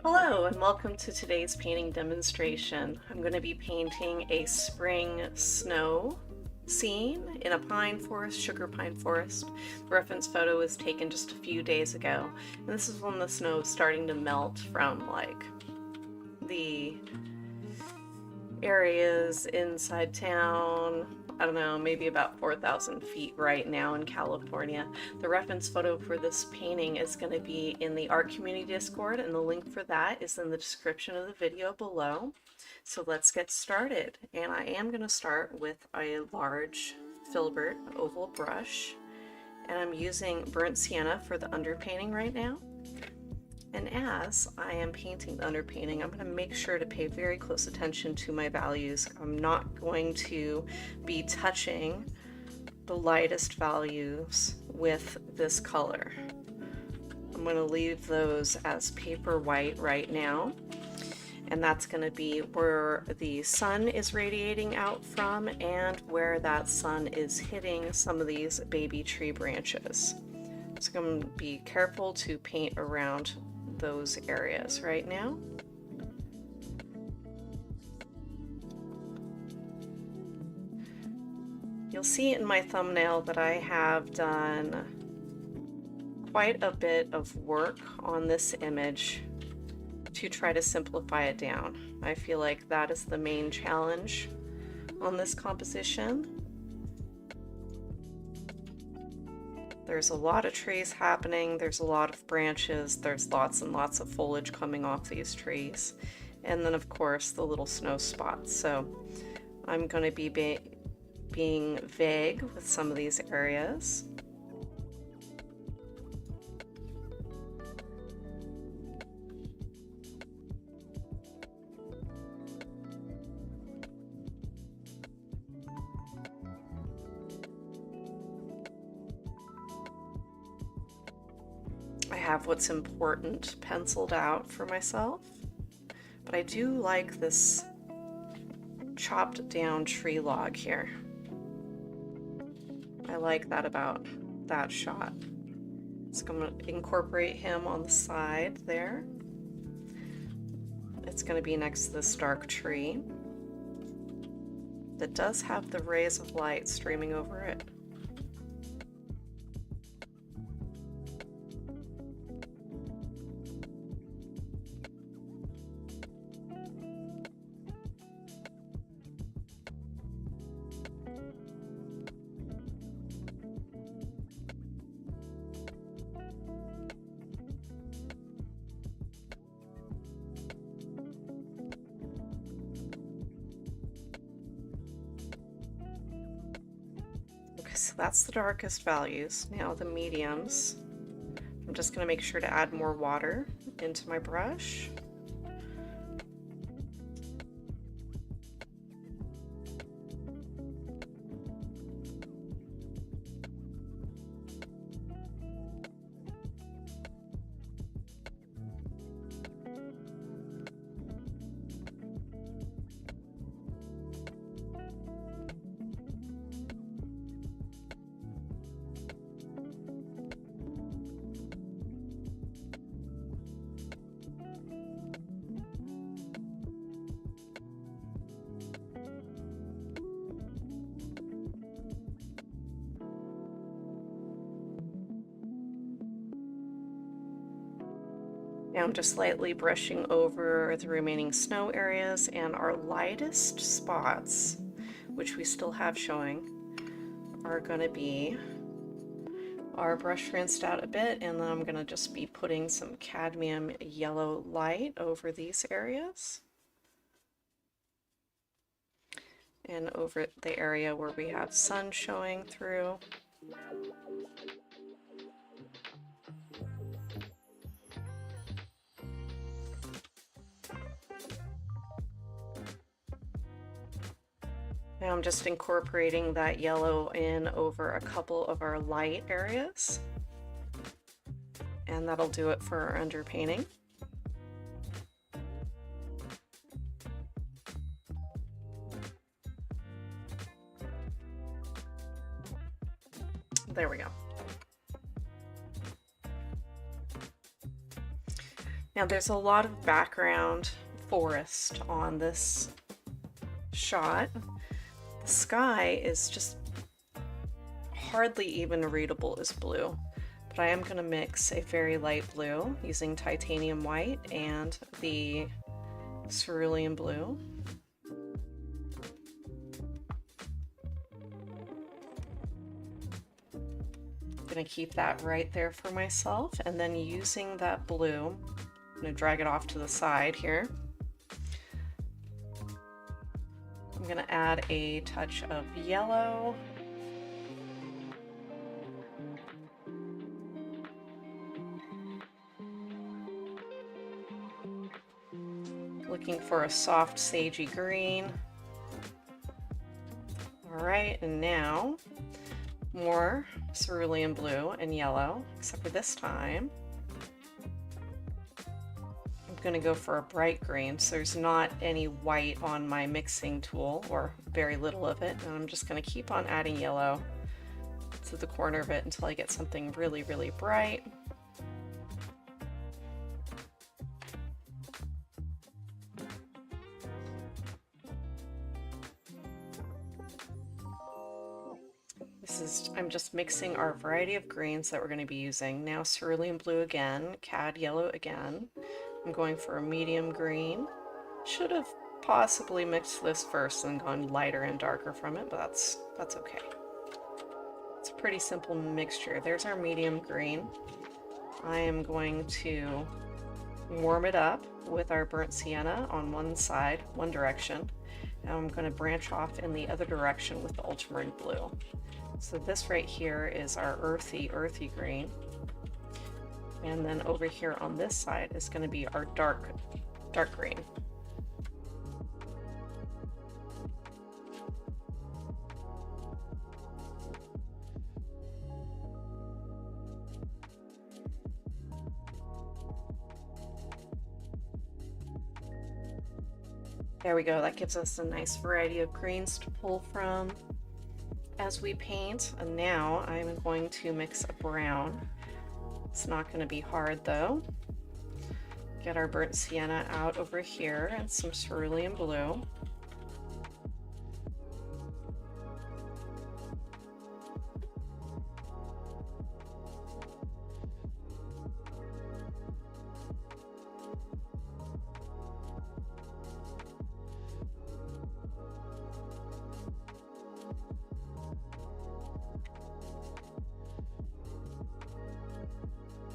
Hello and welcome to today's painting demonstration. I'm going to be painting a spring snow scene in a pine forest, sugar pine forest. The reference photo was taken just a few days ago, and this is when the snow is starting to melt from like the areas inside town. I don't know, maybe about 4,000 feet right now in California. The reference photo for this painting is going to be in the art community Discord, and the link for that is in the description of the video below. So let's get started. And I am going to start with a large filbert oval brush, and I'm using burnt sienna for the underpainting right now. And as I am painting the underpainting, I'm going to make sure to pay very close attention to my values. I'm not going to be touching the lightest values with this color. I'm going to leave those as paper white right now. And that's going to be where the sun is radiating out from and where that sun is hitting some of these baby tree branches. So I'm going to be careful to paint around those areas right now. You'll see in my thumbnail that I have done quite a bit of work on this image to try to simplify it down. I feel like that is the main challenge on this composition. There's a lot of trees happening, there's a lot of branches, there's lots and lots of foliage coming off these trees, and then of course the little snow spots. So I'm going to be being vague with some of these areas. I have what's important penciled out for myself, but I do like this chopped down tree log here. I like that about that shot. So I'm going to incorporate him on the side there. It's going to be next to this dark tree that does have the rays of light streaming over it. So that's the darkest values. Now the mediums. I'm just going to make sure to add more water into my brush. Now I'm just lightly brushing over the remaining snow areas, and our lightest spots, which we still have showing, are going to be our brush rinsed out a bit, and then I'm going to just be putting some cadmium yellow light over these areas and over the area where we have sun showing through. Now I'm just incorporating that yellow in over a couple of our light areas, and that'll do it for our underpainting. There we go. Now there's a lot of background forest on this shot. The sky is just hardly even readable as blue, but I am going to mix a very light blue using titanium white and the cerulean blue. I'm going to keep that right there for myself, and then using that blue, I'm going to drag it off to the side here. I'm going to add a touch of yellow. Looking for a soft sagey green. All right, and now more cerulean blue and yellow, except for this time I'm going to go for a bright green, so there's not any white on my mixing tool, or very little of it, and I'm just going to keep on adding yellow to the corner of it until I get something really, really bright. I'm just mixing our variety of greens that we're going to be using. Now cerulean blue again, cad yellow again. I'm going for a medium green. Should have possibly mixed this first and gone lighter and darker from it, but that's okay. It's a pretty simple mixture. There's our medium green. I am going to warm it up with our burnt sienna on one side, one direction, and I'm going to branch off in the other direction with the ultramarine blue. So this right here is our earthy green. And then over here on this side is going to be our dark green. There we go. That gives us a nice variety of greens to pull from as we paint. And now I'm going to mix a brown. It's not going to be hard though. Get our burnt sienna out over here and some cerulean blue.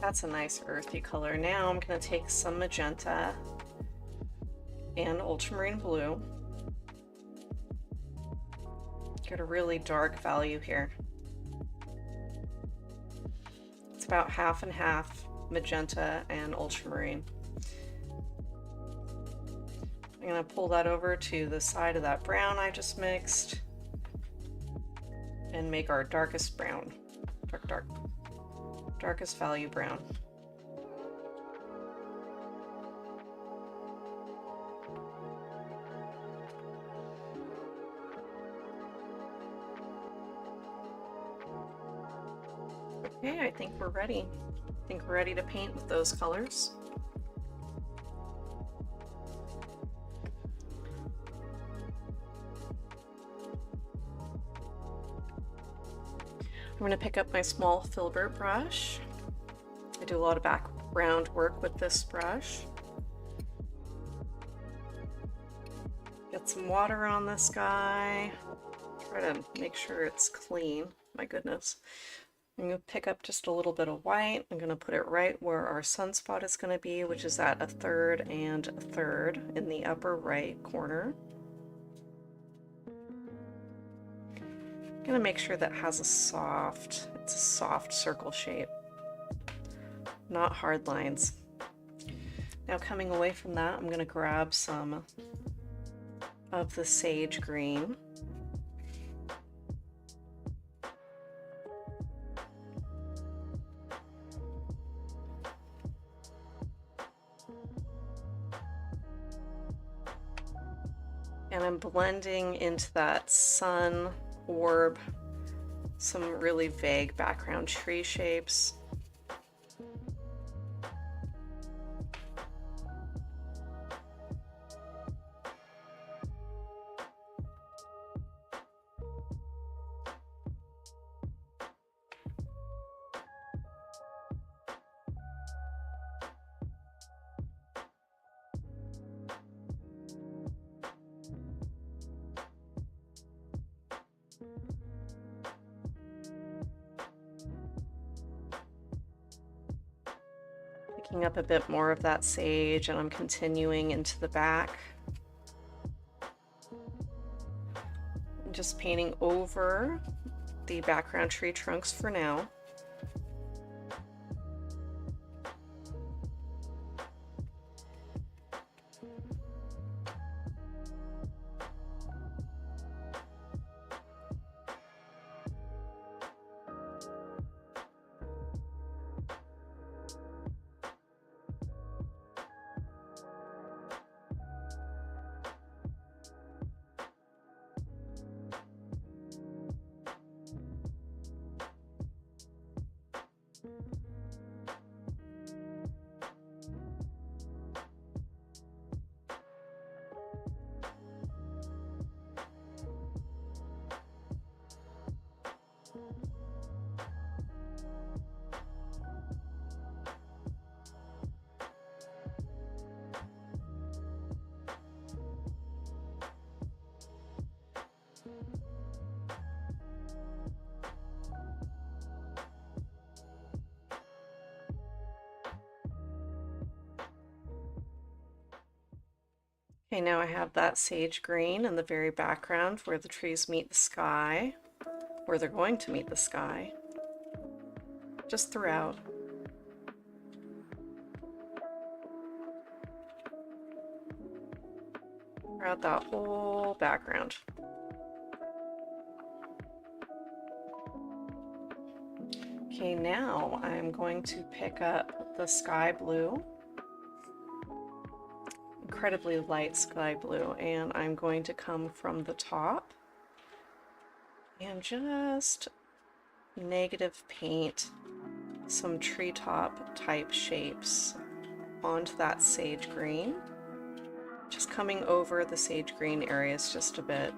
That's a nice earthy color. Now I'm going to take some magenta and ultramarine blue. Get a really dark value here. It's about half and half magenta and ultramarine. I'm going to pull that over to the side of that brown I just mixed and make our darkest brown. Darkest value brown. Okay, I think we're ready. I think we're ready to paint with those colors. I'm going to pick up my small filbert brush. I do a lot of background work with this brush. Get some water on this guy. Try to make sure it's clean. My goodness. I'm going to pick up just a little bit of white. I'm going to put it right where our sunspot is going to be, which is at 1/3 and 1/3 in the upper right corner. I'm going to make sure that has it's a soft circle shape, not hard lines. Now coming away from that, I'm going to grab some of the sage green. And I'm blending into that sun orb some really vague background tree shapes. picking up a bit more of that sage, and I'm continuing into the back. I'm just painting over the background tree trunks for now. Okay, now I have that sage green in the very background where the trees meet the sky, where they're going to meet the sky, just throughout. Throughout that whole background. Okay, now I'm going to pick up the sky blue, incredibly light sky blue, and I'm going to come from the top and just negative paint some treetop type shapes onto that sage green, just coming over the sage green areas just a bit.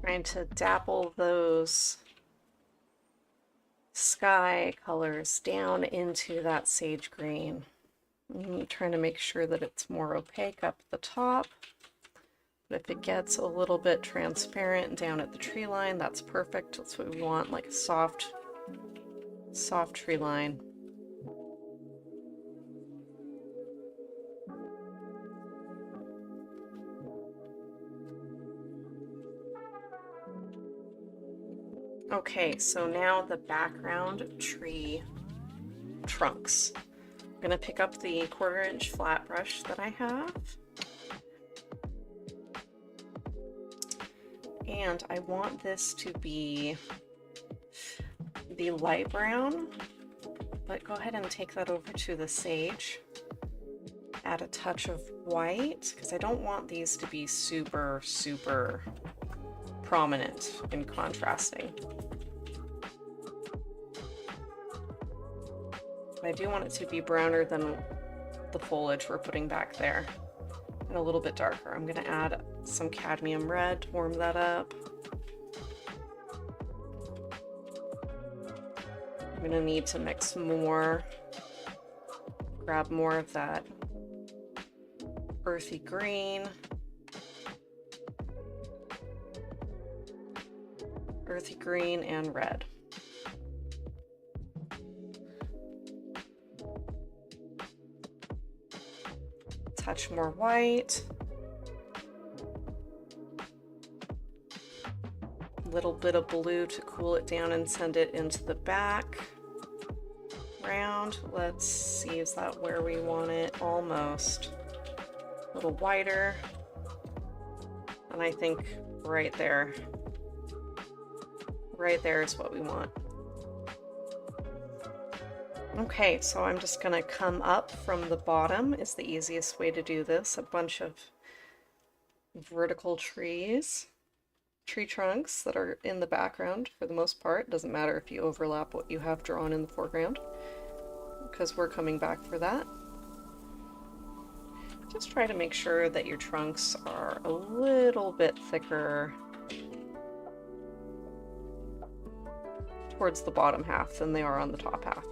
Trying to dapple those sky colors down into that sage green. I'm trying to make sure that it's more opaque up the top, but if it gets a little bit transparent down at the tree line, that's perfect. That's what we want, like a soft tree line. Okay, so now the background tree trunks. I'm gonna pick up the 1/4 inch flat brush that I have. And I want this to be the light brown, but go ahead and take that over to the sage. Add a touch of white, because I don't want these to be super, super prominent in contrasting. But I do want it to be browner than the foliage we're putting back there, and a little bit darker. I'm going to add some cadmium red to warm that up. I'm gonna need to mix more, grab more of that earthy green, and red. Touch more white. A little bit of blue to cool it down and send it into the back round. Let's see, is that where we want it? Almost. A little wider. And I think right there is what we want. Okay, so I'm just gonna come up from the bottom is the easiest way to do this. A bunch of vertical tree trunks that are in the background for the most part. Doesn't matter if you overlap what you have drawn in the foreground, because we're coming back for that. Just try to make sure that your trunks are a little bit thicker towards the bottom half than they are on the top half.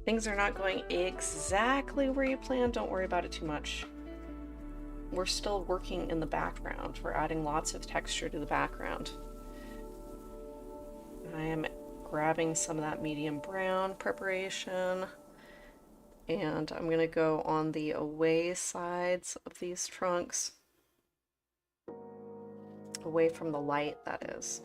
Things are not going exactly where you planned, don't worry about it too much. We're still working in the background. We're adding lots of texture to the background. I am grabbing some of that medium brown preparation, and I'm going to go on the away sides of these trunks, away from the light, that is.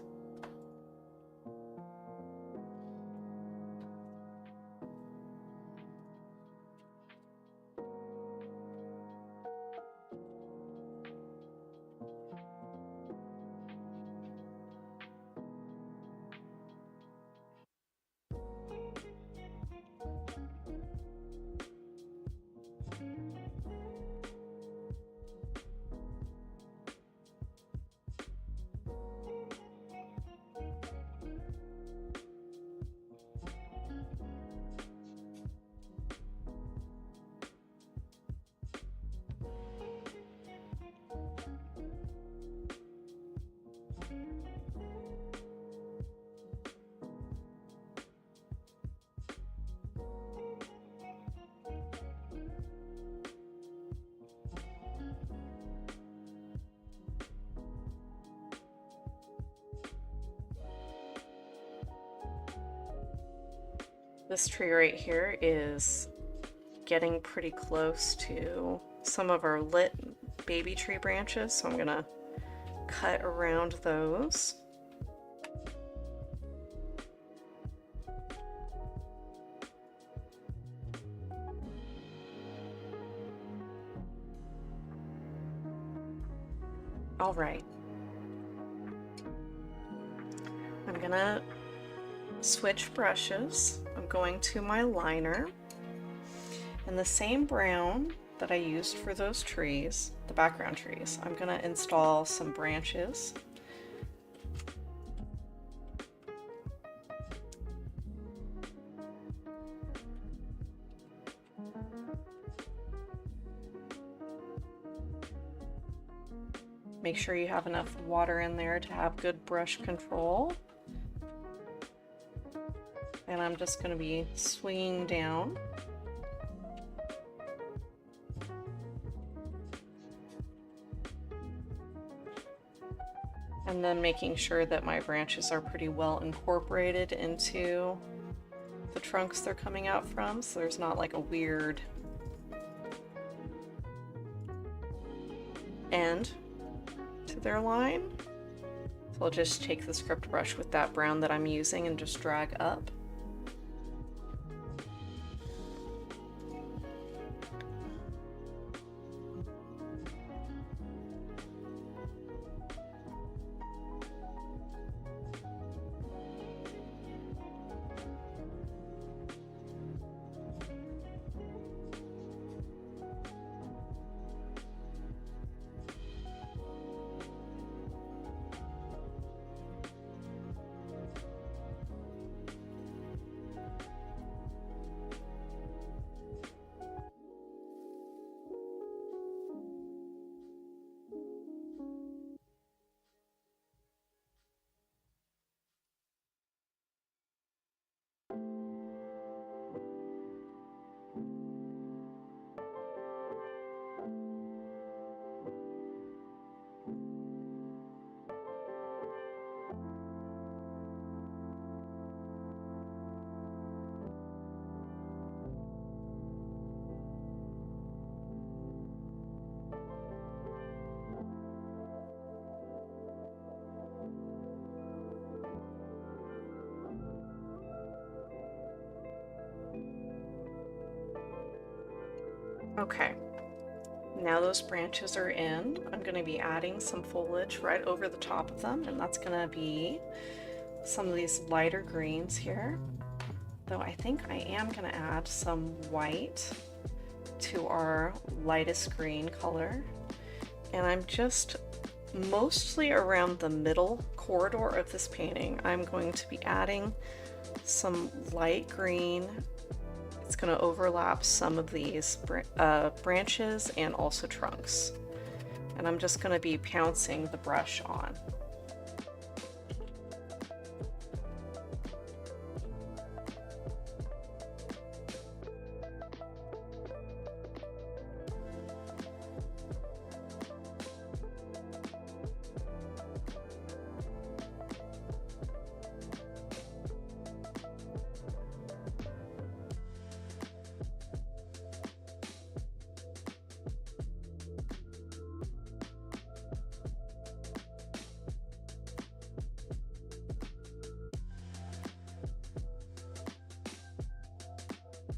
This tree right here is getting pretty close to some of our lit baby tree branches, so I'm gonna cut around those. All right. I'm gonna switch brushes. I'm going to my liner, and the same brown that I used for those trees, the background trees, I'm gonna install some branches. Make sure you have enough water in there to have good brush control. And I'm just going to be swinging down. And then making sure that my branches are pretty well incorporated into the trunks they're coming out from, so there's not like a weird end to their line. So I'll just take the script brush with that brown that I'm using and just drag up. Okay, now those branches are in. I'm going to be adding some foliage right over the top of them, and that's going to be some of these lighter greens here. Though I think I am going to add some white to our lightest green color. And I'm just mostly around the middle corridor of this painting, I'm going to be adding some light green. It's going to overlap some of these branches and also trunks. And I'm just going to be pouncing the brush on.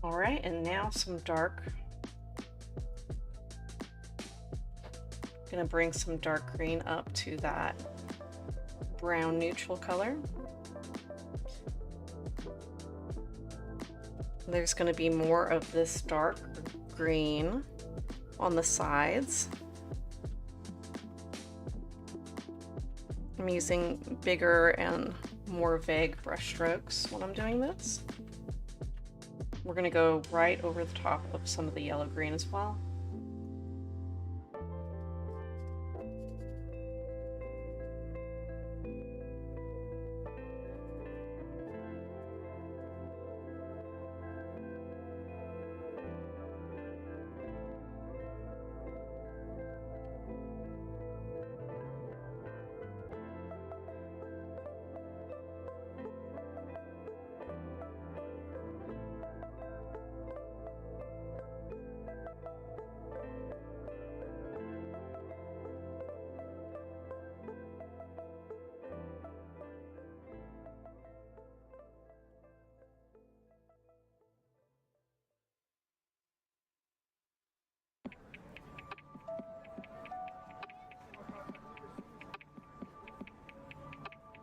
All right, and now some dark. Gonna bring some dark green up to that brown neutral color. There's gonna be more of this dark green on the sides. I'm using bigger and more vague brush strokes when I'm doing this. We're going to go right over the top of some of the yellow green as well.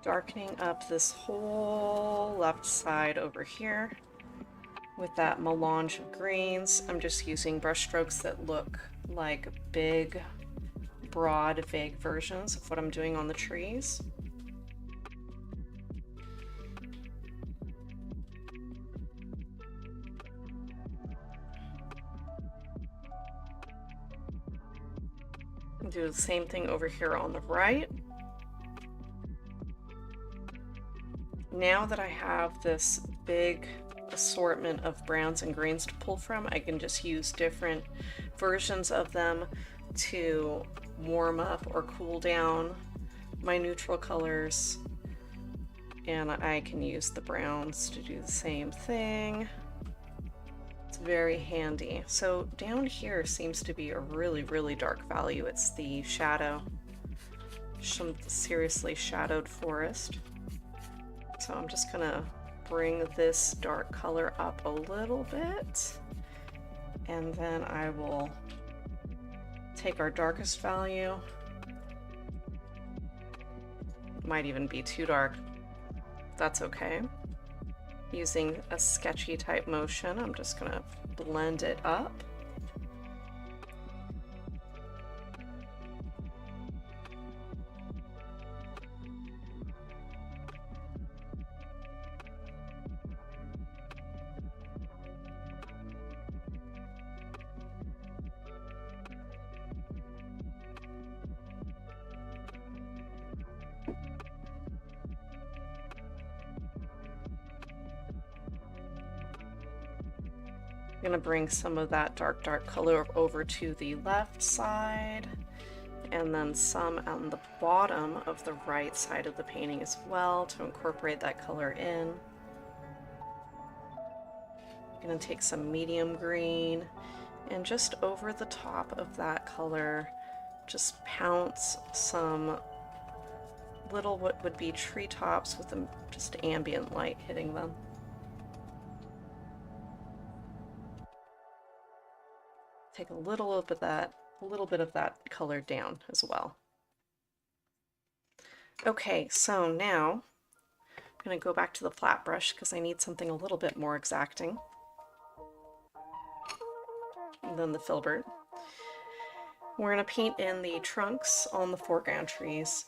Darkening up this whole left side over here with that melange of greens. I'm just using brush strokes that look like big, broad, vague versions of what I'm doing on the trees. Do the same thing over here on the right. Now that I have this big assortment of browns and greens to pull from, I can just use different versions of them to warm up or cool down my neutral colors, and I can use the browns to do the same thing. It's very handy. So down here seems to be a really dark value. It's the shadow, some seriously shadowed forest. So I'm just gonna bring this dark color up a little bit, and then I will take our darkest value. Might even be too dark. That's okay. Using a sketchy type motion, I'm just gonna blend it up. I'm gonna bring some of that dark color over to the left side, and then some on the bottom of the right side of the painting as well to incorporate that color in. I'm gonna take some medium green and just over the top of that color, just pounce some little what would be treetops with just ambient light hitting them. Take a little bit of that color down as well. Okay, so now I'm going to go back to the flat brush because I need something a little bit more exacting than the filbert. We're going to paint in the trunks on the foreground trees.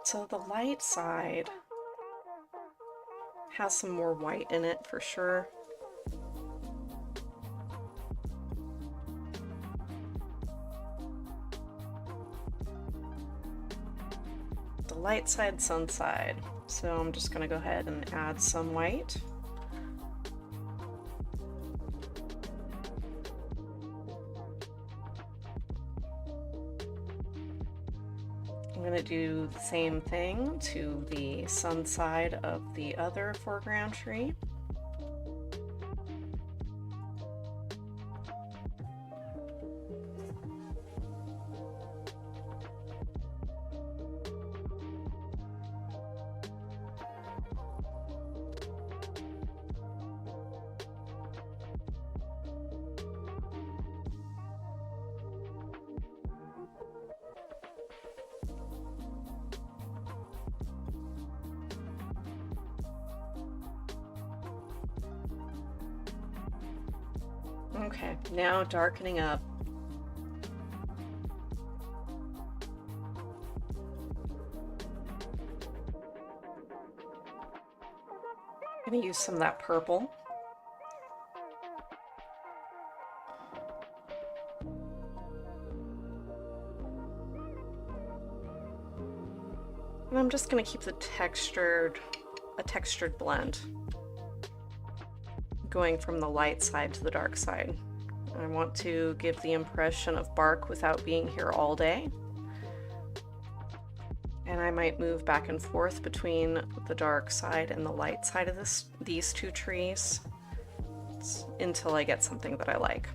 So the light side has some more white in it for sure. The light side, sun side. So I'm just going to go ahead and add some white. I'm going to do the same thing to the sun side of the other foreground tree. Okay, now darkening up. I'm going to use some of that purple. And I'm just going to keep a textured blend, going from the light side to the dark side. I want to give the impression of bark without being here all day. And I might move back and forth between the dark side and the light side of these two trees until I get something that I like.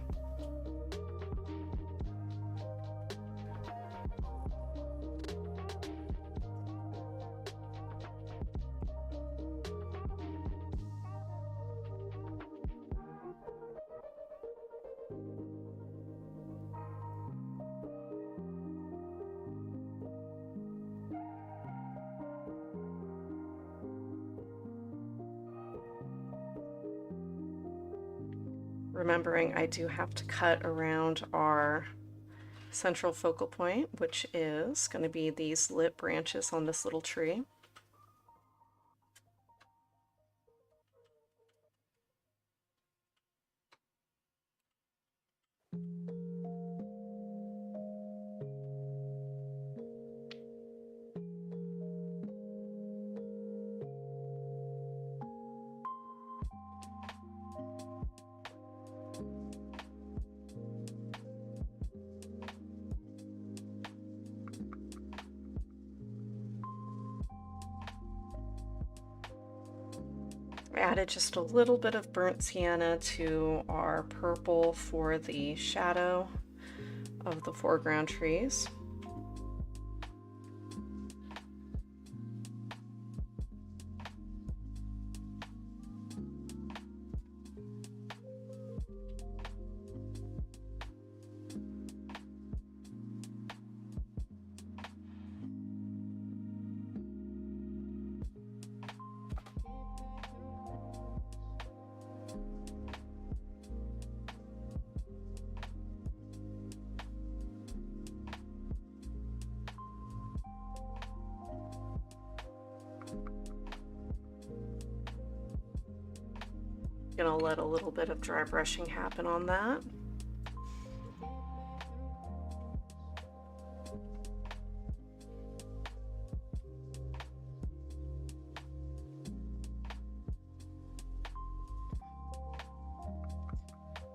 Remembering I do have to cut around our central focal point, which is going to be these lit branches on this little tree. added just a little bit of burnt sienna to our purple for the shadow of the foreground trees. Gonna let a little bit of dry brushing happen on that.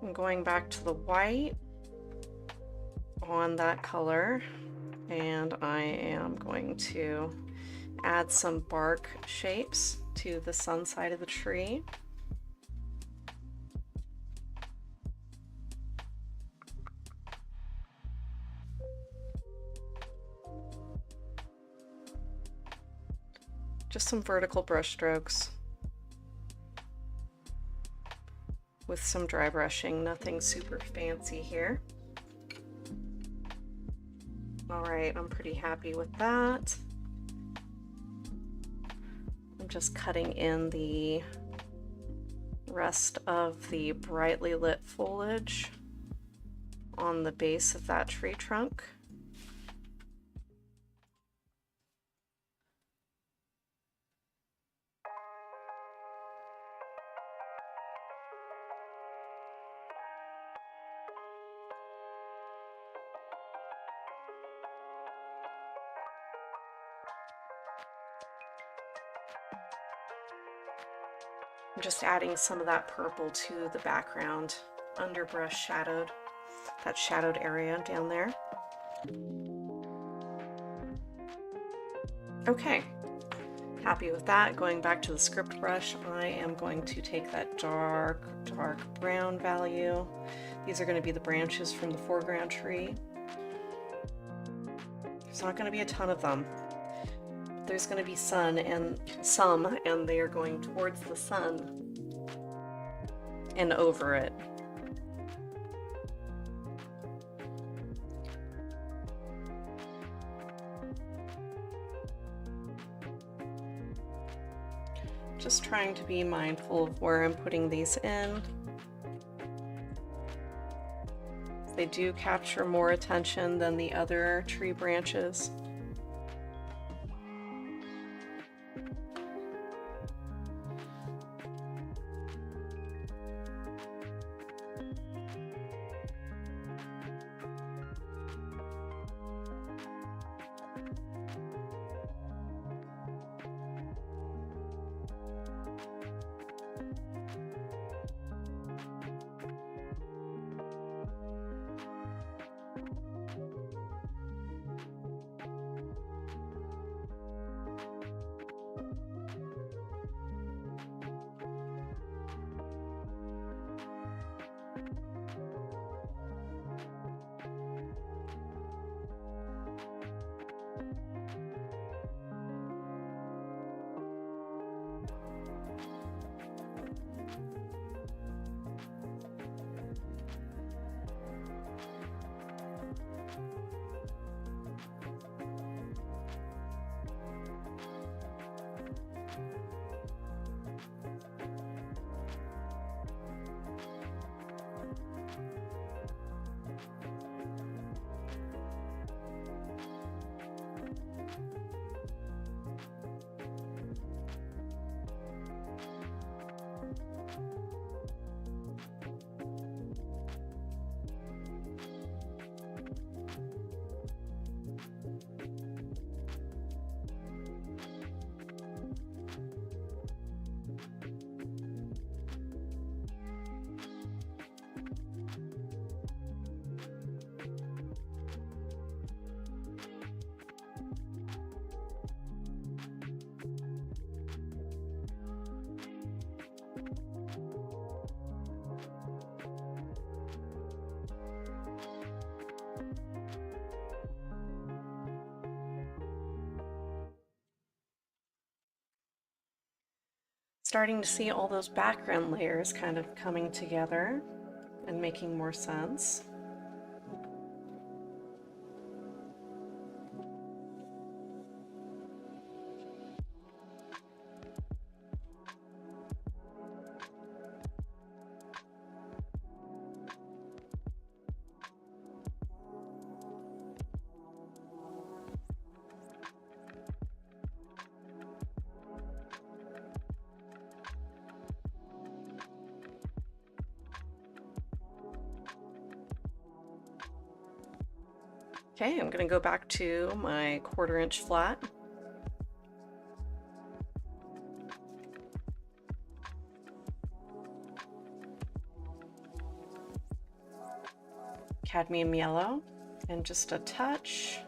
I'm going back to the white on that color, and I am going to add some bark shapes to the sun side of the tree. Just some vertical brush strokes with some dry brushing, nothing super fancy here. All right, I'm pretty happy with that. I'm just cutting in the rest of the brightly lit foliage on the base of that tree trunk. I'm just adding some of that purple to the background, underbrush shadowed, that shadowed area down there. Okay, happy with that. Going back to the script brush, I am going to take that dark brown value. These are going to be the branches from the foreground tree. There's not going to be a ton of them. There's going to be some, and they are going towards the sun and over it. Just trying to be mindful of where I'm putting these in. They do capture more attention than the other tree branches. starting to see all those background layers kind of coming together and making more sense. Okay, I'm going to go back to my 1/4 inch flat. Cadmium yellow and just a touch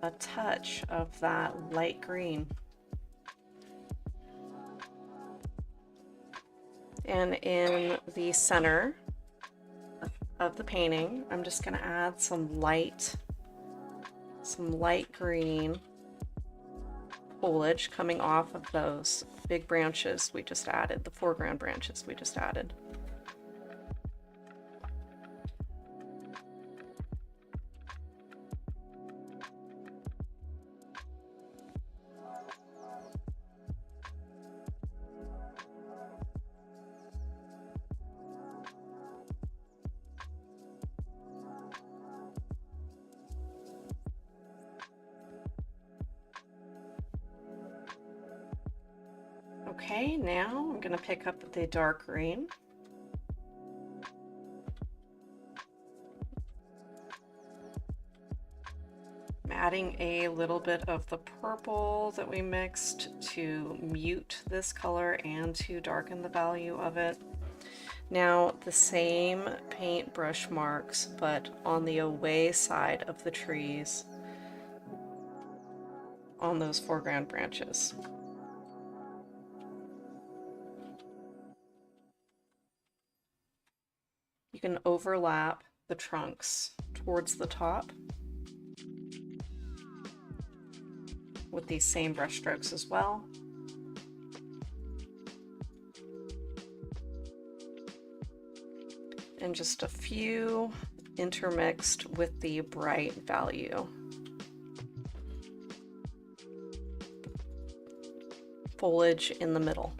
of that light green. And in the center of the painting, I'm just going to add some light green foliage coming off of those big branches we just added, the foreground branches we just added. Okay, now I'm going to pick up the dark green. I'm adding a little bit of the purple that we mixed to mute this color and to darken the value of it. Now the same paintbrush marks, but on the away side of the trees on those foreground branches. You can overlap the trunks towards the top with these same brush strokes as well. And just a few intermixed with the bright value. Foliage in the middle.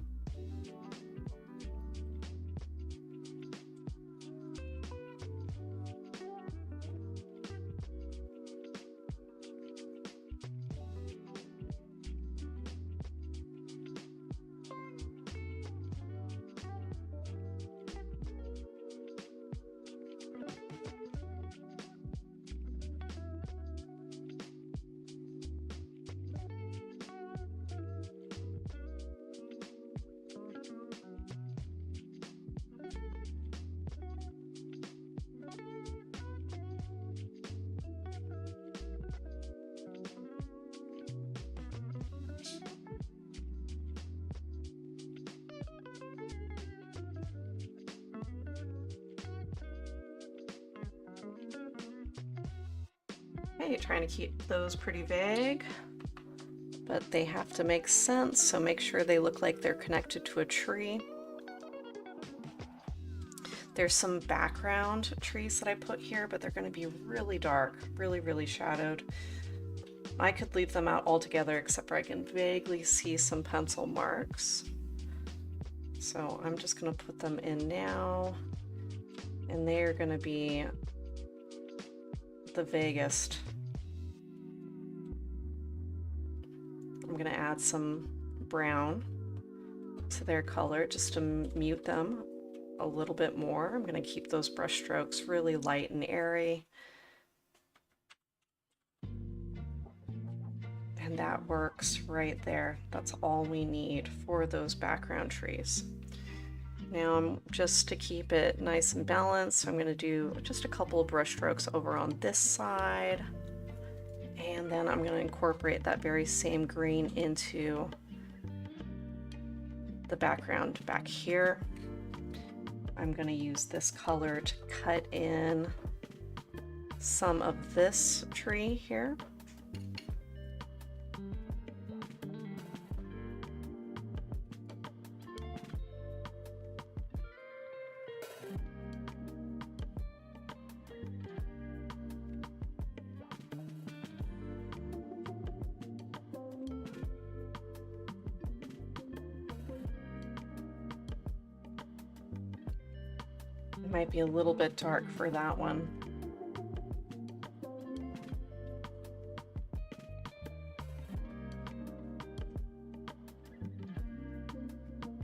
Okay, trying to keep those pretty vague, but they have to make sense, so make sure they look like they're connected to a tree. There's some background trees that I put here, but they're going to be really dark, really shadowed. I could leave them out altogether, except for I can vaguely see some pencil marks. So I'm just going to put them in now, and they are going to be the vaguest. I'm going to add some brown to their color just to mute them a little bit more. I'm going to keep those brush strokes really light and airy. And that works right there. That's all we need for those background trees. Now, just to keep it nice and balanced, I'm going to do just a couple of brush strokes over on this side. And then I'm going to incorporate that very same green into the background back here. I'm going to use this color to cut in some of this tree here. Might be a little bit dark for that one.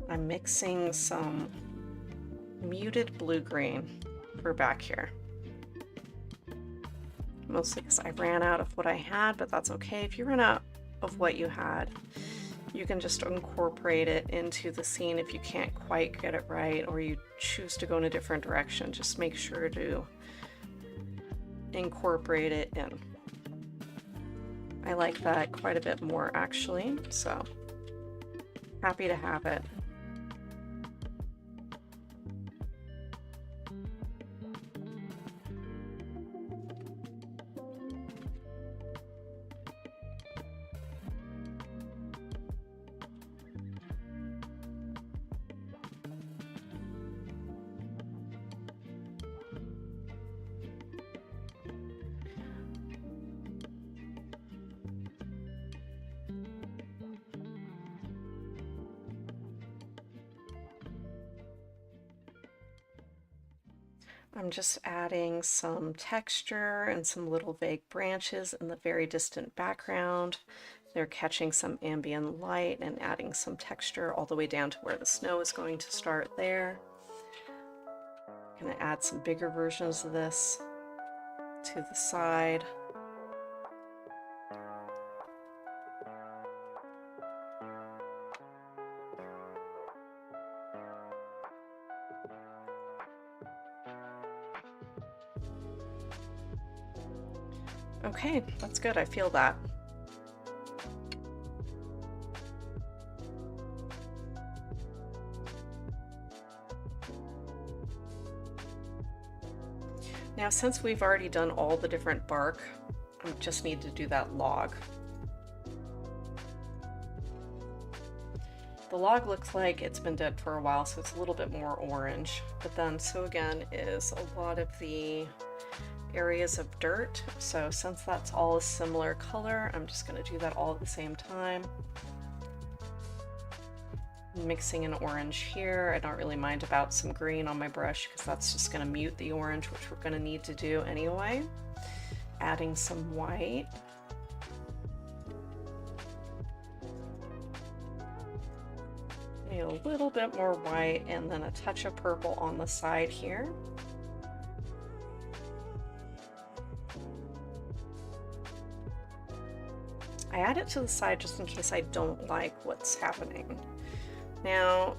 I'm mixing some muted blue-green for back here. Mostly because I ran out of what I had, but that's okay. If you run out of what you had, you can just incorporate it into the scene if you can't quite get it right, or you choose to go in a different direction. Just make sure to incorporate it in. I like that quite a bit more actually, so happy to have it. I'm just adding some texture and some little vague branches in the very distant background. They're catching some ambient light and adding some texture all the way down to where the snow is going to start there. I'm going to add some bigger versions of this to the side. Okay, that's good. I feel that. Now, since we've already done all the different bark, I just need to do that log. The log looks like it's been dead for a while, so it's a little bit more orange. But then, so again, is a lot of the areas of dirt. So since that's all a similar color, I'm just going to do that all at the same time. Mixing an orange here. I don't really mind about some green on my brush because that's just going to mute the orange, which we're going to need to do anyway. Adding some white. A little bit more white and then a touch of purple on the side here. I add it to the side just in case I don't like what's happening. Now,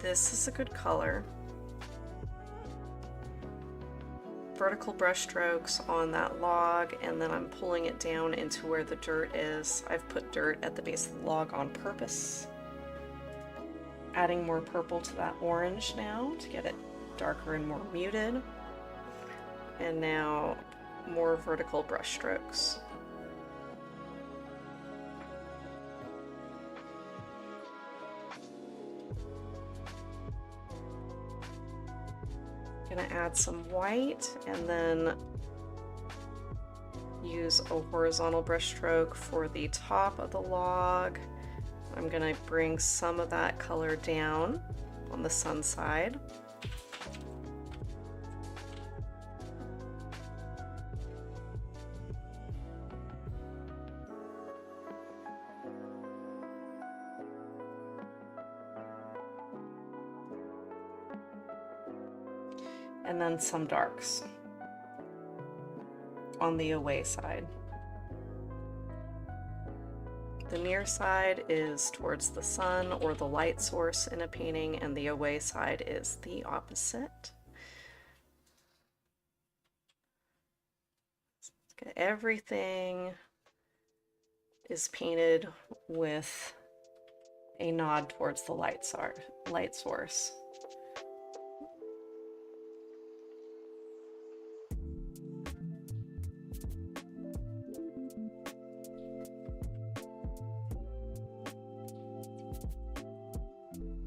this is a good color. Vertical brush strokes on that log, and then I'm pulling it down into where the dirt is. I've put dirt at the base of the log on purpose. Adding more purple to that orange now to get it darker and more muted. And now more vertical brush strokes. Gonna add some white and then use a horizontal brush stroke for the top of the log. I'm gonna bring some of that color down on the sun side. And then some darks on the away side. The near side is towards the sun or the light source in a painting, and the away side is the opposite. Everything is painted with a nod towards the light source.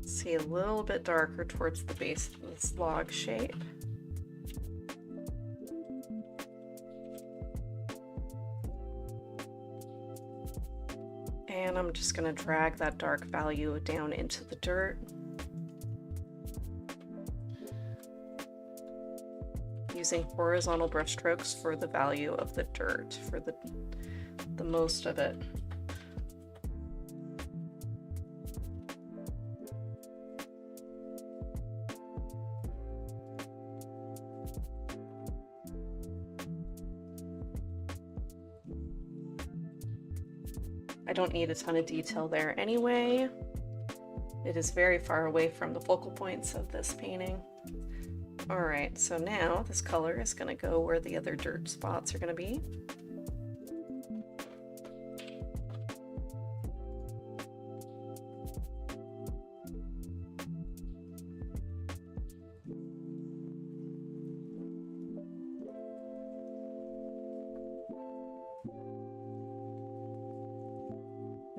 See a little bit darker towards the base of this log shape. And I'm just going to drag that dark value down into the dirt. using horizontal brush strokes for the value of the dirt, for the most of it. I don't need a ton of detail there anyway. It is very far away from the focal points of this painting. All right, so now this color is going to go where the other dirt spots are going to be.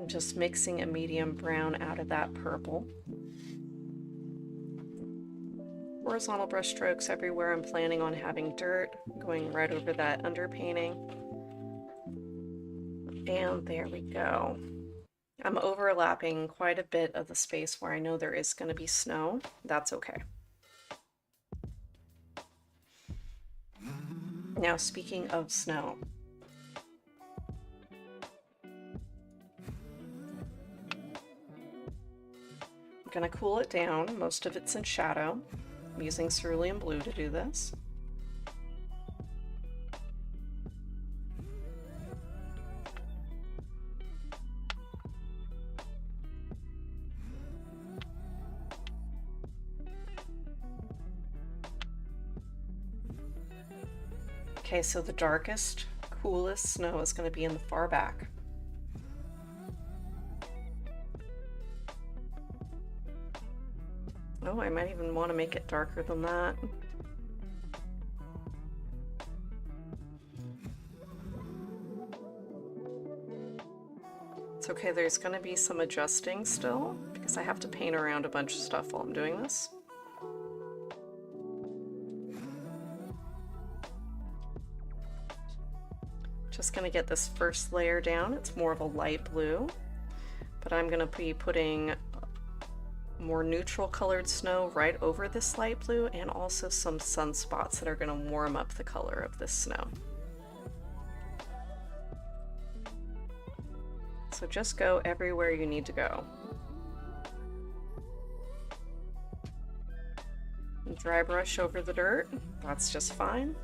I'm just mixing a medium brown out of that purple. Horizontal brush strokes everywhere I'm planning on having dirt, going right over that underpainting. And there we go. I'm overlapping quite a bit of the space where I know there is going to be snow. That's okay. Now, speaking of snow, I'm going to cool it down. Most of it's in shadow. I'm using cerulean blue to do this. Okay, so the darkest, coolest snow is going to be in the far back. Oh, I might even want to make it darker than that. It's okay, there's going to be some adjusting still, because I have to paint around a bunch of stuff while I'm doing this. Just going to get this first layer down. It's more of a light blue, but I'm going to be putting more neutral colored snow right over this light blue, and also some sunspots that are going to warm up the color of this snow. So just go everywhere you need to go. And dry brush over the dirt, that's just fine.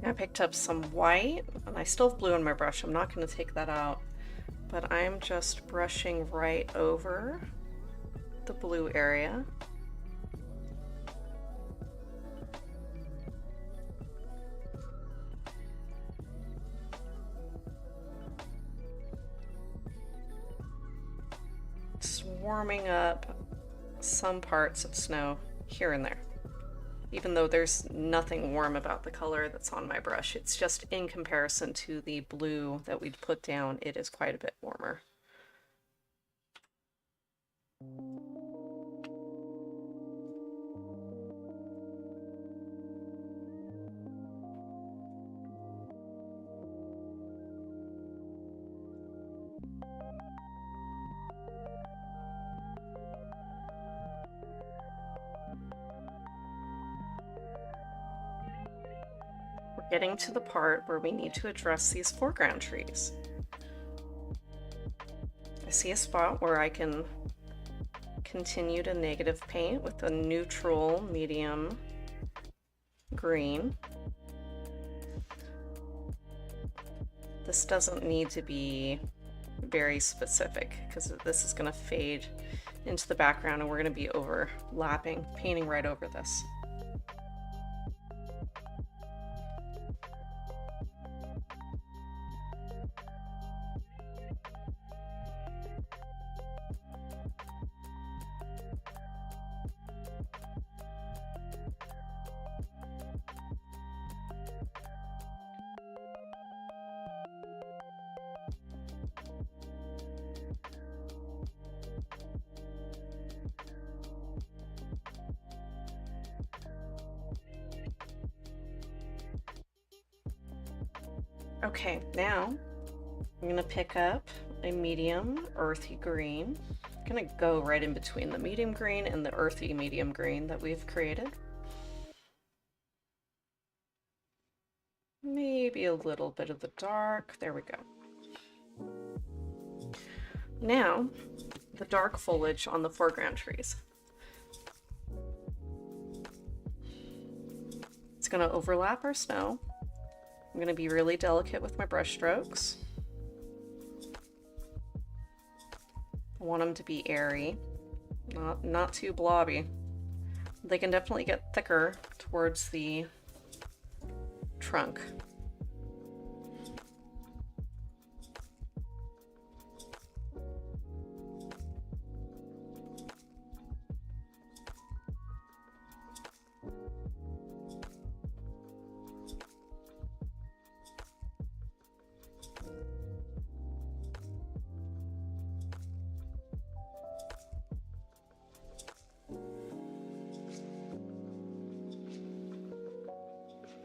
I picked up some white, and I still have blue on my brush. I'm not going to take that out, but I'm just brushing right over the blue area. Just warming up some parts of snow here and there. Even though there's nothing warm about the color that's on my brush, it's just in comparison to the blue that we'd put down, it is quite a bit warmer. Getting to the part where we need to address these foreground trees. I see a spot where I can continue to negative paint with a neutral medium green. This doesn't need to be very specific because this is going to fade into the background and we're going to be overlapping, painting right over this. Okay, now I'm going to pick up a medium earthy green. I'm going to go right in between the medium green and the earthy medium green that we've created. Maybe a little bit of the dark. There we go. Now, the dark foliage on the foreground trees. It's going to overlap our snow. I'm going to be really delicate with my brush strokes. I want them to be airy, not too blobby. They can definitely get thicker towards the trunk.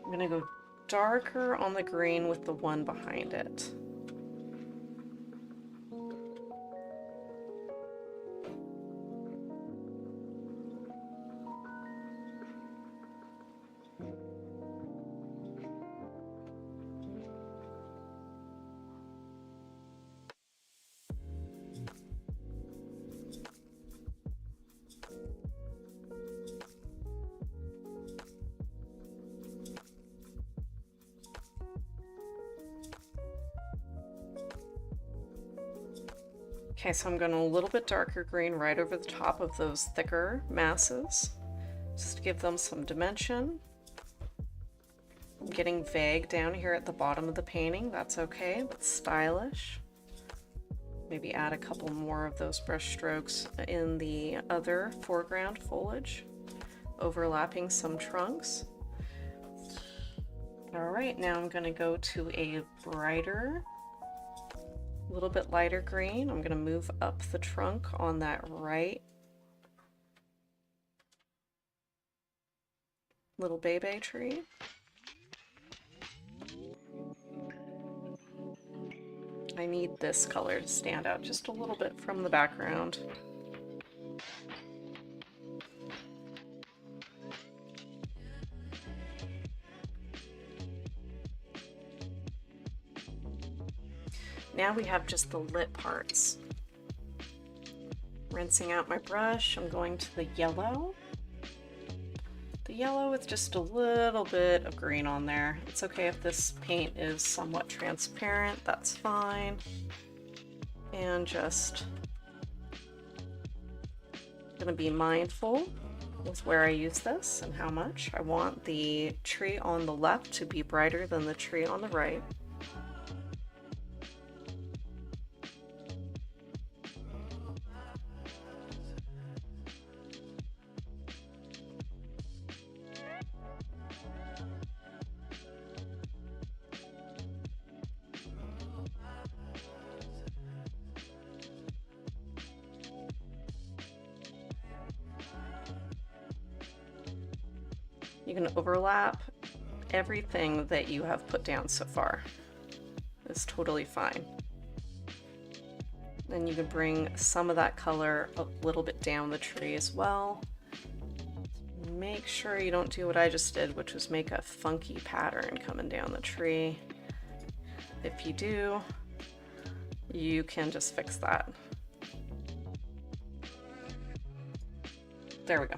I'm going to go darker on the green with the one behind it. Okay, so I'm going a little bit darker green right over the top of those thicker masses, just to give them some dimension. I'm getting vague down here at the bottom of the painting. That's okay, that's stylish. Maybe add a couple more of those brush strokes in the other foreground foliage, overlapping some trunks. All right, now I'm going to go to a brighter, a little bit lighter green. I'm going to move up the trunk on that right little baby tree. I need this color to stand out just a little bit from the background. Now we have just the lit parts. Rinsing out my brush, I'm going to the yellow. The yellow with just a little bit of green on there. It's okay if this paint is somewhat transparent, that's fine. And just gonna be mindful with where I use this and how much. I want the tree on the left to be brighter than the tree on the right. You can overlap everything that you have put down so far. It's totally fine. Then you can bring some of that color a little bit down the tree as well. Make sure you don't do what I just did, which was make a funky pattern coming down the tree. If you do, you can just fix that. There we go.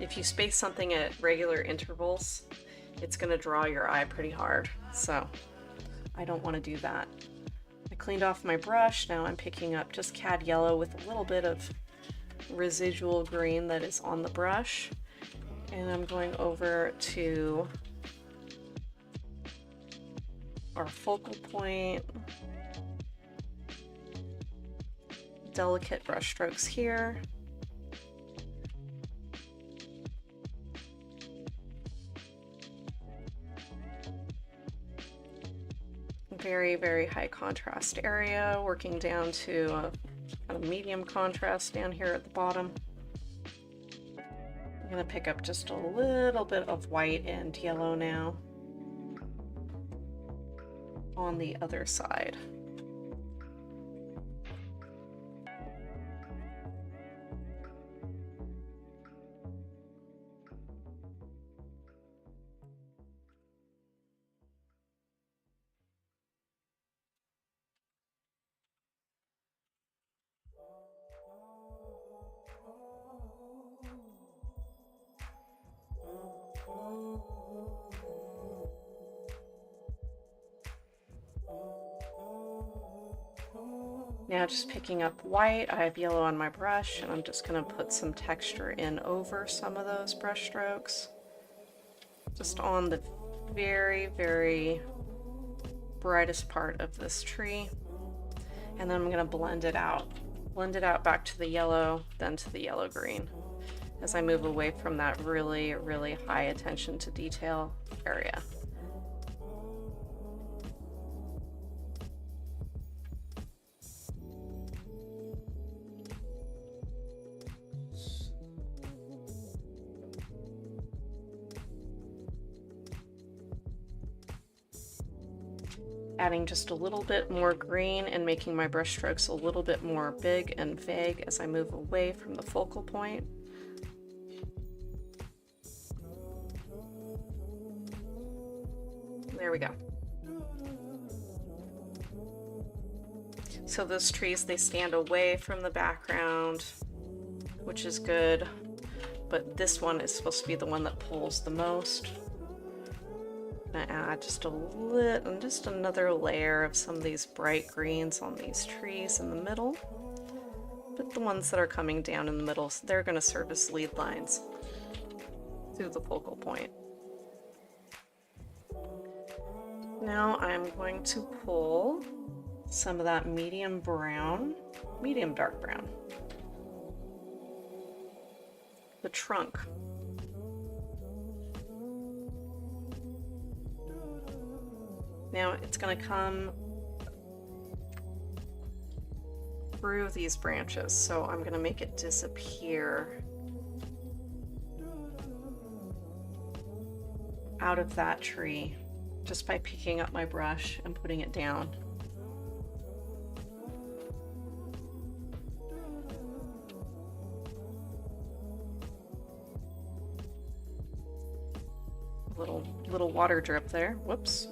If you space something at regular intervals, it's going to draw your eye pretty hard. So I don't want to do that. I cleaned off my brush. Now I'm picking up just cad yellow with a little bit of residual green that is on the brush. And I'm going over to our focal point. Delicate brush strokes here. Very, very high contrast area, working down to a kind of medium contrast down here at the bottom. I'm going to pick up just a little bit of white and yellow now on the other side. Now just picking up white, I have yellow on my brush, and I'm just going to put some texture in over some of those brush strokes. Just on the very, very brightest part of this tree. And then I'm going to blend it out. Blend it out back to the yellow, then to the yellow-green, as I move away from that really, really high attention to detail area. Adding just a little bit more green and making my brush strokes a little bit more big and vague as I move away from the focal point. There we go. So those trees, they stand away from the background, which is good, but this one is supposed to be the one that pulls the most. I'm gonna add just another layer of some of these bright greens on these trees in the middle. But the ones that are coming down in the middle, they're gonna serve as lead lines through the focal point. Now I'm going to pull some of that medium dark brown. The trunk. Now it's going to come through these branches, so I'm going to make it disappear out of that tree just by picking up my brush and putting it down. Little water drip there. Whoops.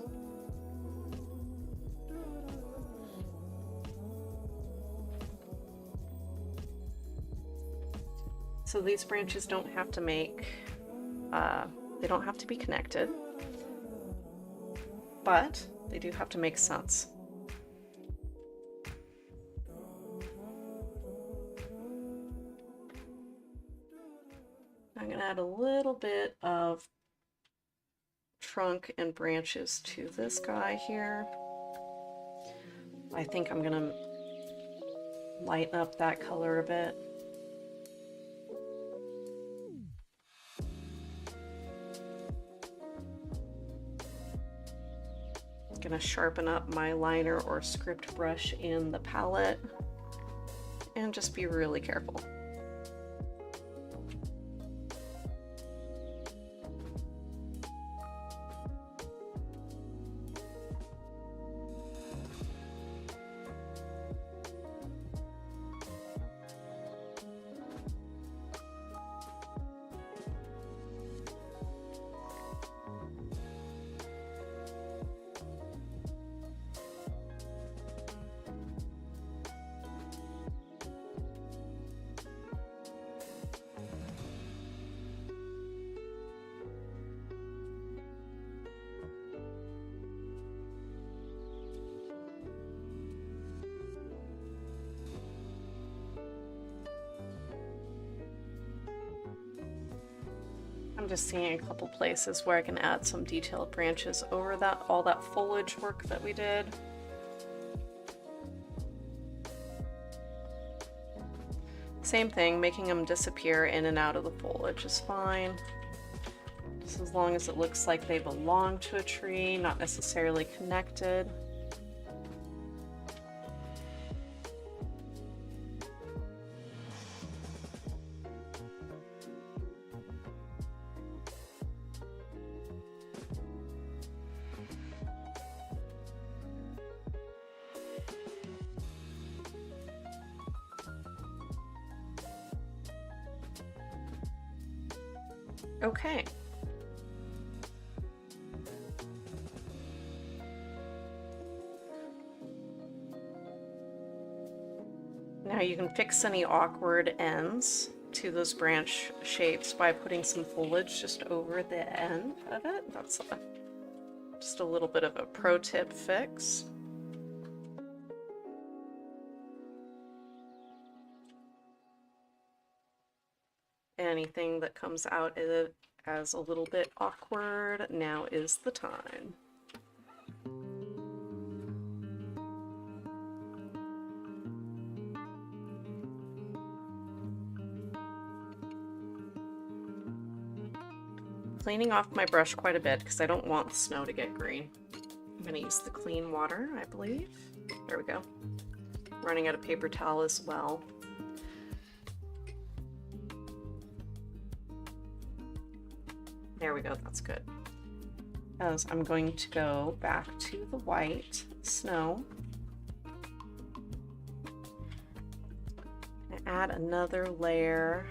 So these branches don't have to they don't have to be connected, but they do have to make sense. I'm going to add a little bit of trunk and branches to this guy here. I think I'm going to lighten up that color a bit. Going to sharpen up my liner or script brush in the palette and just be really careful. I'm just seeing a couple places where I can add some detailed branches over that, all that foliage work that we did. Same thing, making them disappear in and out of the foliage is fine. Just as long as it looks like they belong to a tree, not necessarily connected. Okay. Now you can fix any awkward ends to those branch shapes by putting some foliage just over the end of it. That's just a little bit of a pro tip fix. Anything that comes out of it as a little bit awkward, now is the time. Cleaning off my brush quite a bit because I don't want the snow to get green. I'm going to use the clean water, I believe. There we go. Running out of paper towel as well. There we go, that's good. As I'm going to go back to the white snow. And add another layer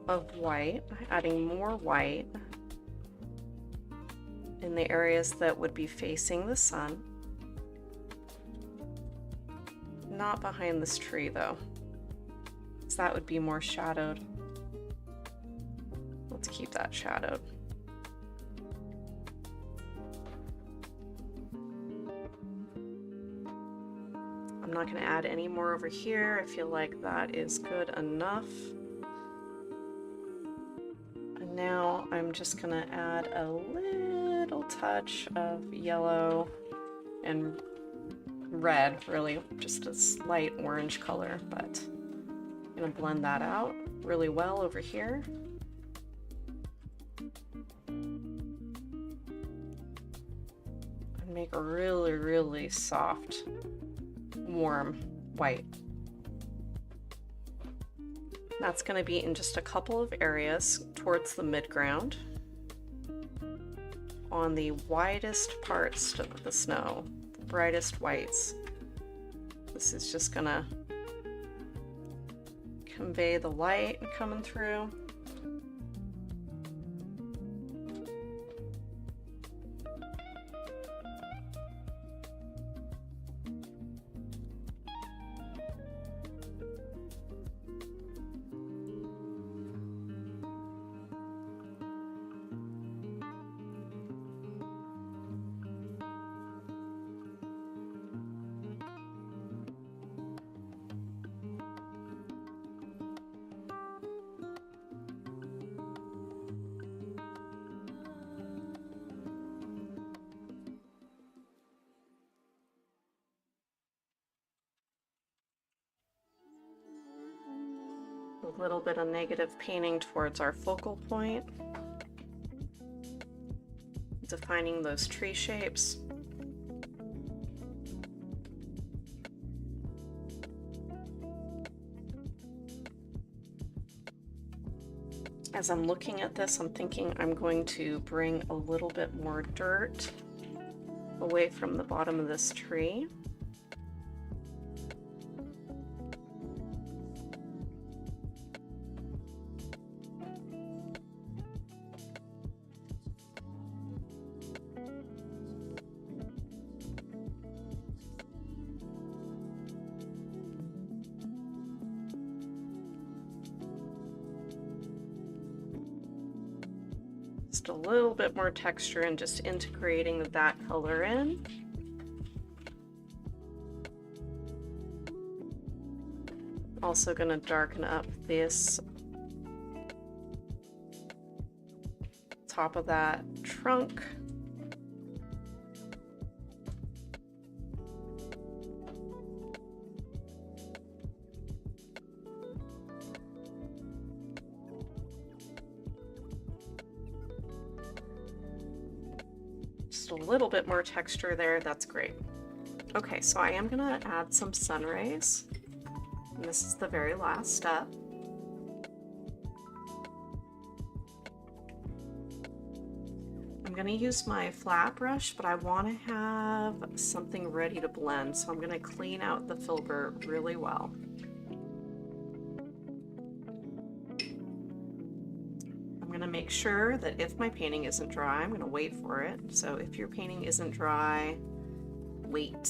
of white, adding more white in the areas that would be facing the sun. Not behind this tree though, because that would be more shadowed. Let's keep that shadowed. I'm not going to add any more over here. I feel like that is good enough. And now I'm just going to add a little touch of yellow and red, really just a slight orange color, but I'm going to blend that out really well over here. And make a really, really soft, warm white. That's going to be in just a couple of areas towards the midground on the widest parts of the snow, the brightest whites. This is just going to convey the light coming through. A little bit of negative painting towards our focal point, defining those tree shapes. As I'm looking at this, I'm thinking I'm going to bring a little bit more dirt away from the bottom of this tree. Just a little bit more texture and just integrating that color in. Also going to darken up this top of that trunk. Just a little bit more texture there, that's great. Okay, so I am gonna add some sun rays. And this is the very last step. I'm gonna use my flat brush, but I wanna have something ready to blend, so I'm gonna clean out the filbert really well. I'm gonna make sure that if my painting isn't dry, I'm gonna wait for it. So if your painting isn't dry, wait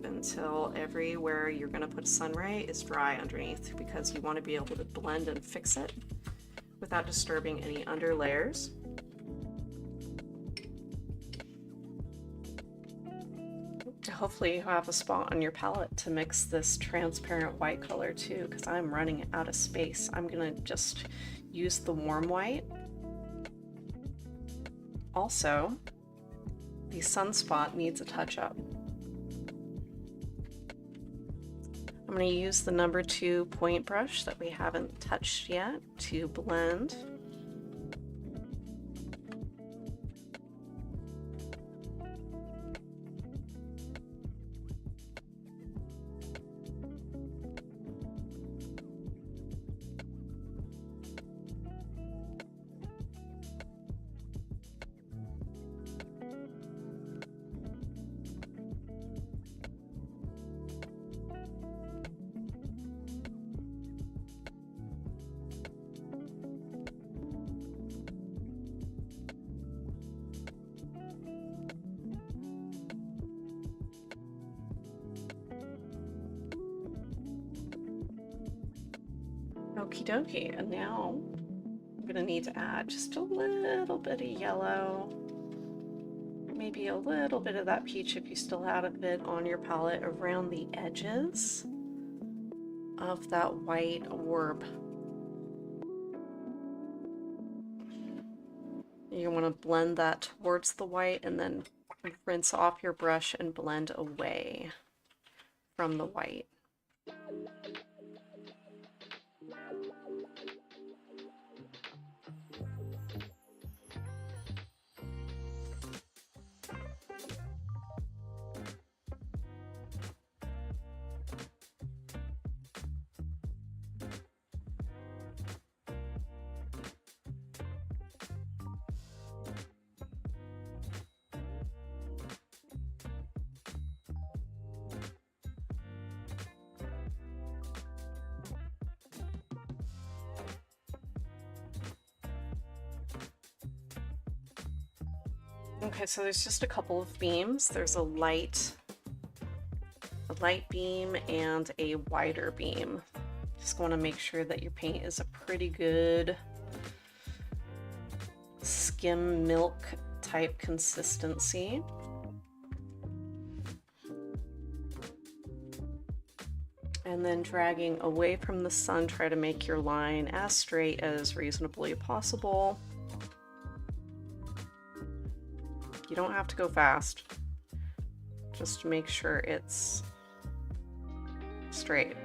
until everywhere you're going to put a sun ray is dry underneath, because you want to be able to blend and fix it without disturbing any under layers. Hopefully you have a spot on your palette to mix this transparent white color too, because I'm running out of space. I'm going to just use the warm white. Also, the sunspot needs a touch up. I'm going to use the number 2 point brush that we haven't touched yet to blend. Okie dokie, and now I'm gonna need to add just a little bit of yellow, maybe a little bit of that peach if you still have a bit on your palette around the edges of that white orb. You want to blend that towards the white and then rinse off your brush and blend away from the white. Okay, so there's just a couple of beams. There's a light beam and a wider beam. Just want to make sure that your paint is a pretty good skim milk type consistency. And then dragging away from the sun, try to make your line as straight as reasonably possible. You don't have to go fast, just make sure it's straight.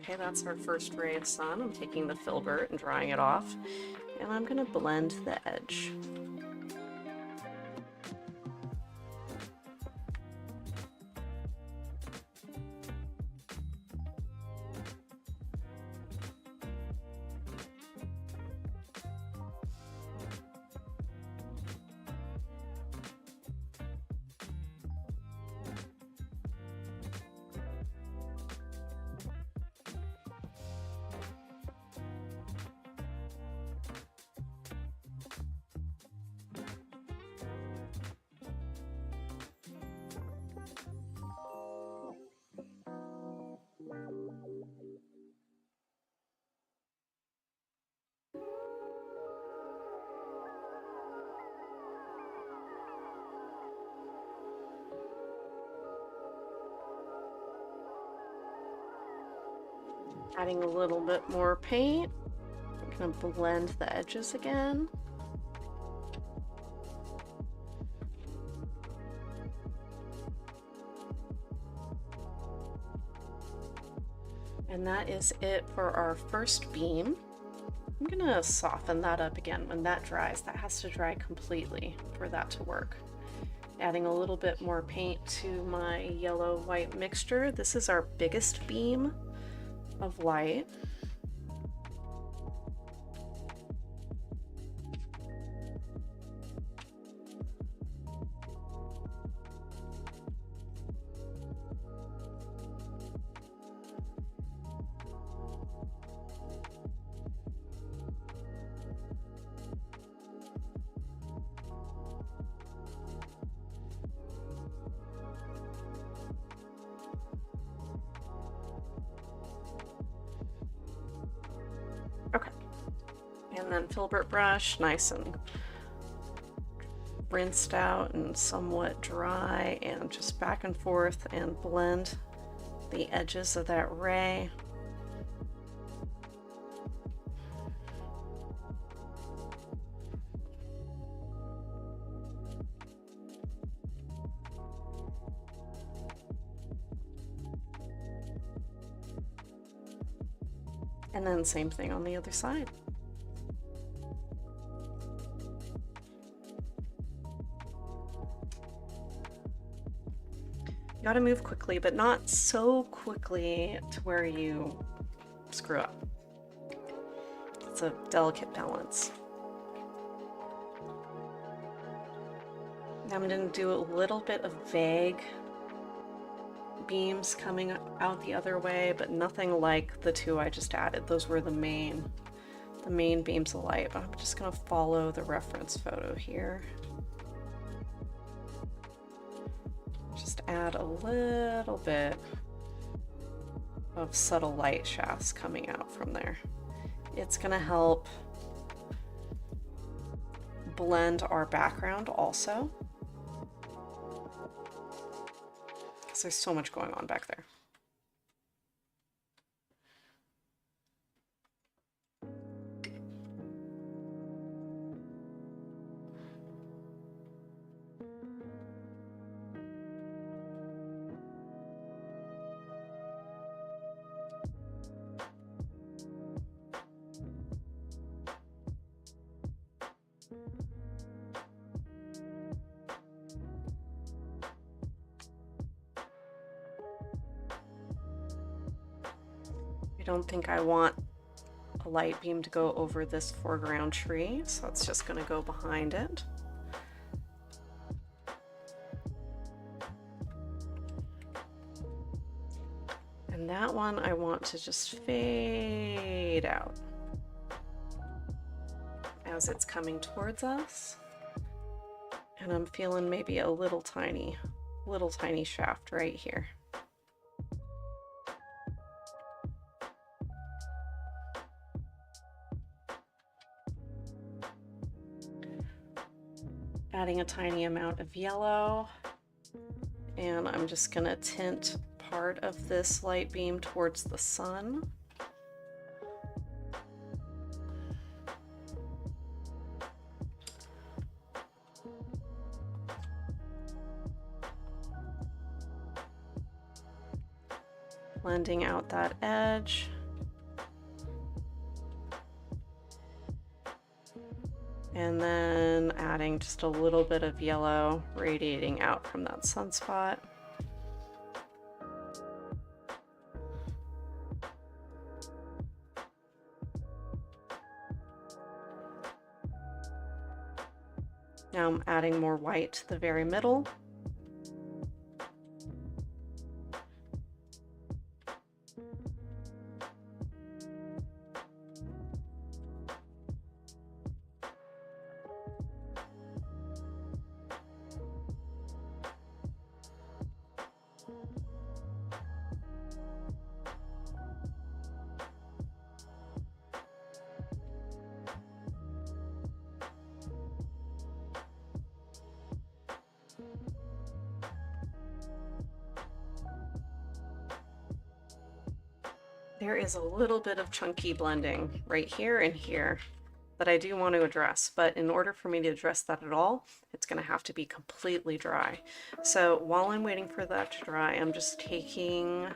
Okay, that's our first ray of sun. I'm taking the filbert and drying it off, and I'm gonna blend the edge. Adding a little bit more paint. I'm gonna blend the edges again. And that is it for our first beam. I'm gonna soften that up again. When that dries, that has to dry completely for that to work. Adding a little bit more paint to my yellow-white mixture. This is our biggest beam of light. Okay, and then filbert brush, nice and rinsed out and somewhat dry, and just back and forth and blend the edges of that ray. And then same thing on the other side. You gotta move quickly, but not so quickly to where you screw up. It's a delicate balance. Now I'm gonna do a little bit of vague beams coming out the other way, but nothing like the two I just added. Those were the main beams of light, but I'm just gonna follow the reference photo here. Just add a little bit of subtle light shafts coming out from there. It's gonna help blend our background also, because there's so much going on back there. I don't think I want a light beam to go over this foreground tree, so it's just going to go behind it. And that one I want to just fade out as it's coming towards us. And I'm feeling maybe a little tiny shaft right here. Adding a tiny amount of yellow, and I'm just gonna tint part of this light beam towards the sun. Blending out that edge. And then adding just a little bit of yellow radiating out from that sunspot. Now I'm adding more white to the very middle. there is a little bit of chunky blending right here and here that I do want to address, but in order for me to address that at all, it's going to have to be completely dry. So while I'm waiting for that to dry, I'm just taking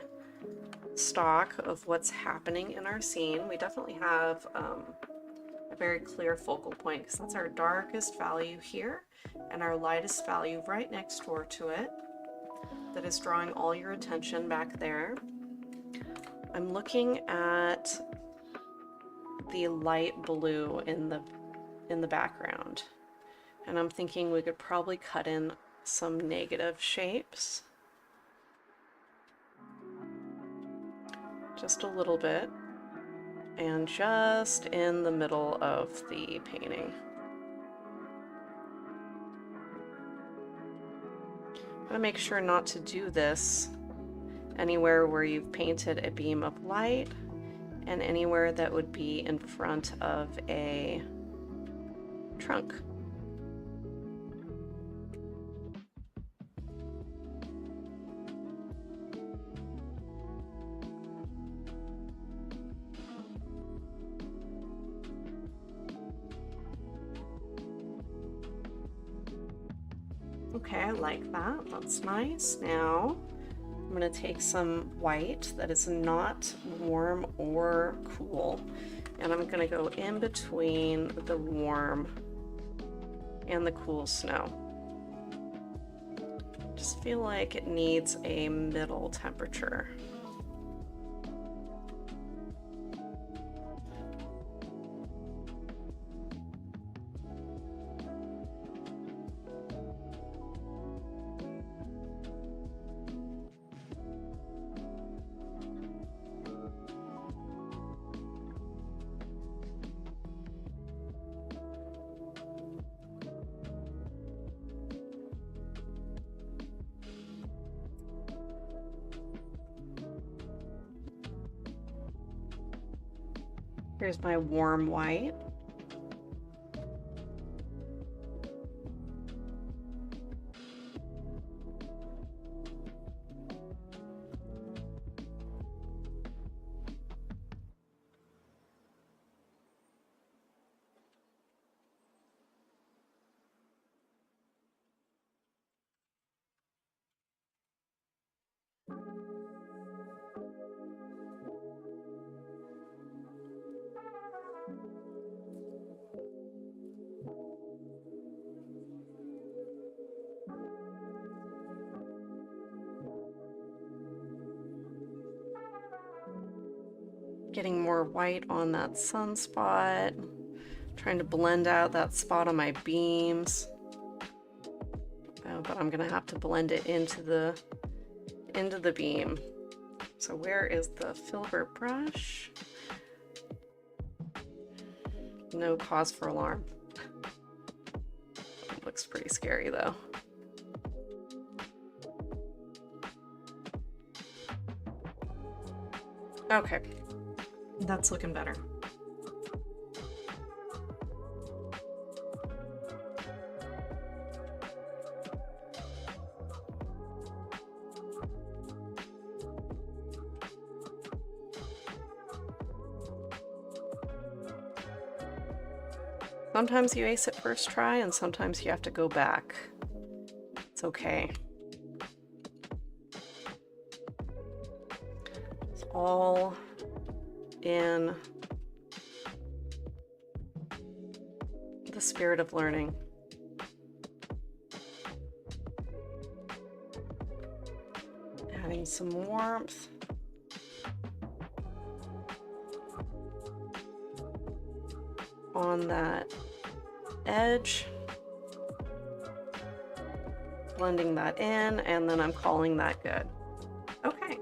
stock of what's happening in our scene. We definitely have a very clear focal point because that's our darkest value here and our lightest value right next door to it that is drawing all your attention back there. I'm looking at the light blue in the background, and I'm thinking we could probably cut in some negative shapes, just a little bit, and just in the middle of the painting. I'm gonna make sure not to do this anywhere where you've painted a beam of light and anywhere that would be in front of a trunk. Okay, I like that. That's nice. Now I'm going to take some white that is not warm or cool, and I'm going to go in between the warm and the cool snow. Just feel like it needs a middle temperature. Here's my warm white. Getting more white on that sunspot, trying to blend out that spot on my beams. Oh, but I'm gonna have to blend it into the beam. So where is the filbert brush? No cause for alarm. It looks pretty scary though. Okay, that's looking better. Sometimes you ace it first try, and sometimes you have to go back. It's okay. It's all in the spirit of learning. Adding some warmth. On that edge, blending that in, and then I'm calling that good. Okay.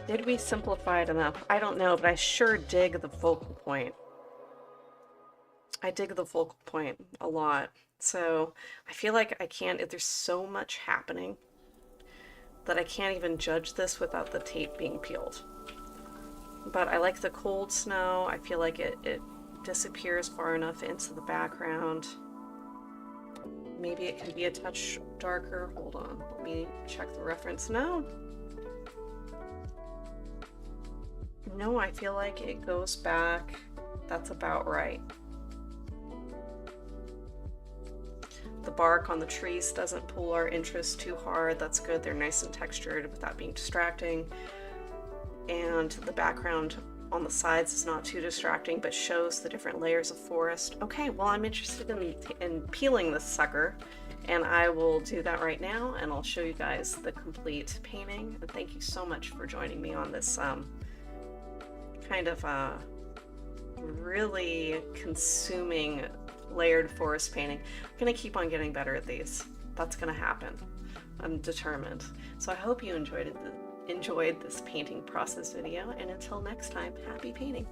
Did we simplify it enough? I don't know, but I sure dig the focal point. I dig the focal point a lot. So I feel like I can't, there's so much happening that I can't even judge this without the tape being peeled. But I like the cold snow. I feel like it disappears far enough into the background. Maybe it can be a touch darker. Hold on, let me check the reference. No, I feel like it goes back. That's about right. The bark on the trees doesn't pull our interest too hard. That's good. They're nice and textured without being distracting. And the background on the sides is not too distracting, but shows the different layers of forest. Okay, well, I'm interested in peeling this sucker, and I will do that right now, and I'll show you guys the complete painting. And thank you so much for joining me on this kind of really consuming layered forest painting. I'm gonna keep on getting better at these. That's gonna happen. I'm determined. So I hope you enjoyed this painting process video, and until next time, happy painting.